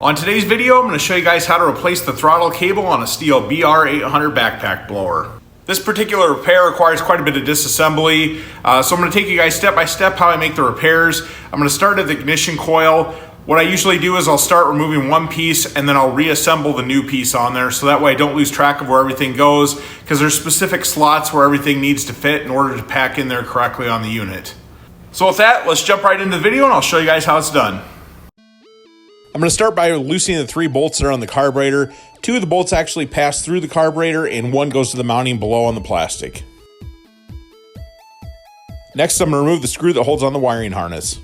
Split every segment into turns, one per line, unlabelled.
On today's video, I'm going to show you guys how to replace the throttle cable on a Stihl BR 800 backpack blower. This particular repair requires quite a bit of disassembly, so I'm going to take you guys step by step how I make the repairs. I'm going to start at the ignition coil. What I usually do is I'll start removing one piece and then I'll reassemble the new piece on there, so that way I don't lose track of where everything goes, because there's specific slots where everything needs to fit in order to pack in there correctly on the unit. So with that, let's jump right into the video and I'll show you guys how it's done. I'm going to start by loosening the 3 bolts that are on the carburetor. 2 of the bolts actually pass through the carburetor and 1 goes to the mounting below on the plastic. Next, I'm going to remove the screw that holds on the wiring harness.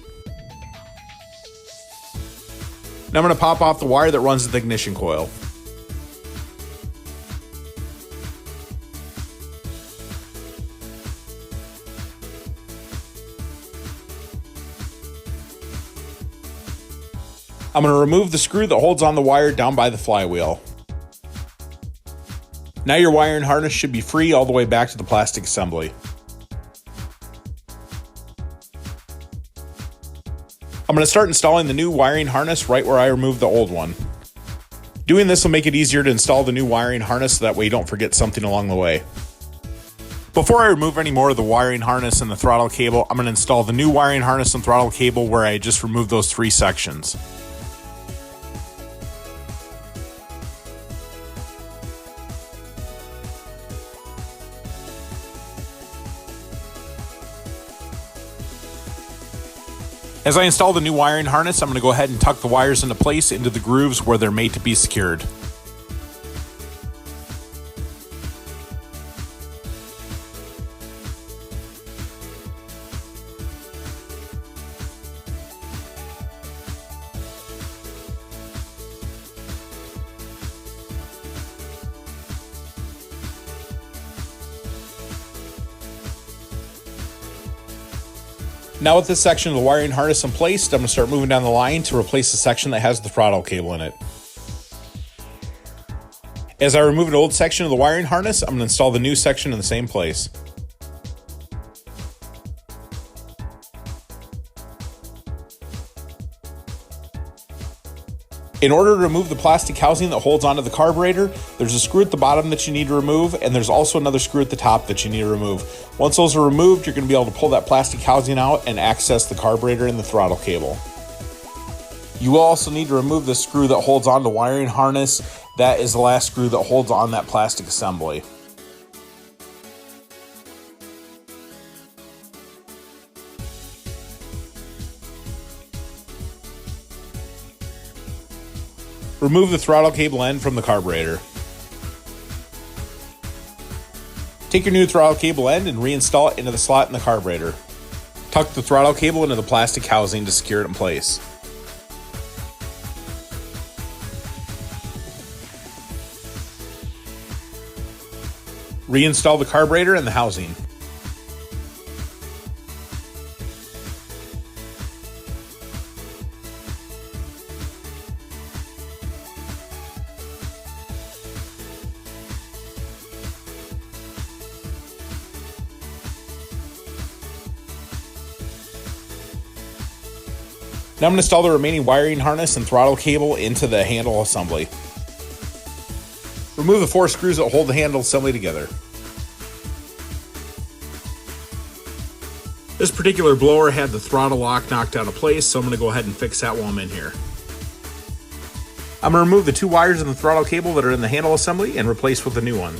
Now I'm going to pop off the wire that runs the ignition coil. I'm going to remove the screw that holds on the wire down by the flywheel. Now your wiring harness should be free all the way back to the plastic assembly. I'm going to start installing the new wiring harness right where I removed the old one. Doing this will make it easier to install the new wiring harness, so that way you don't forget something along the way. Before I remove any more of the wiring harness and the throttle cable, I'm going to install the new wiring harness and throttle cable where I just removed those 3 sections. As I install the new wiring harness, I'm going to go ahead and tuck the wires into place into the grooves where they're made to be secured. Now with this section of the wiring harness in place, I'm going to start moving down the line to replace the section that has the throttle cable in it. As I remove an old section of the wiring harness, I'm going to install the new section in the same place. In order to remove the plastic housing that holds onto the carburetor, there's a screw at the bottom that you need to remove, and there's also another screw at the top that you need to remove. Once those are removed, you're going to be able to pull that plastic housing out and access the carburetor and the throttle cable. You will also need to remove the screw that holds on the wiring harness. That is the last screw that holds on that plastic assembly. Remove the throttle cable end from the carburetor. Take your new throttle cable end and reinstall it into the slot in the carburetor. Tuck the throttle cable into the plastic housing to secure it in place. Reinstall the carburetor and the housing. Now I'm going to install the remaining wiring harness and throttle cable into the handle assembly. Remove the 4 screws that hold the handle assembly together. This particular blower had the throttle lock knocked out of place, so I'm going to go ahead and fix that while I'm in here. I'm going to remove the 2 wires in the throttle cable that are in the handle assembly and replace with a new one.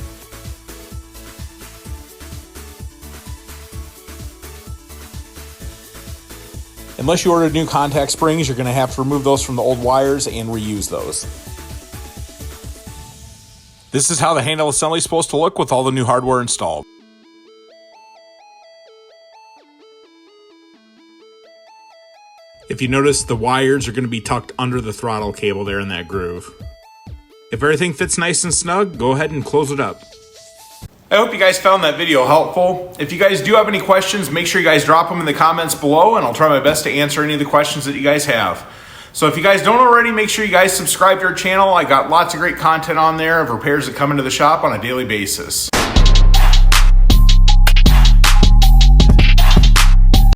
Unless you ordered new contact springs, you're going to have to remove those from the old wires and reuse those. This is how the handle assembly is supposed to look with all the new hardware installed. If you notice, the wires are going to be tucked under the throttle cable there in that groove. If everything fits nice and snug, go ahead and close it up. I hope you guys found that video helpful. If you guys do have any questions, make sure you guys drop them in the comments below, and I'll try my best to answer any of the questions that you guys have. So if you guys don't already, make sure you guys subscribe to our channel. I got lots of great content on there of repairs that come into the shop on a daily basis.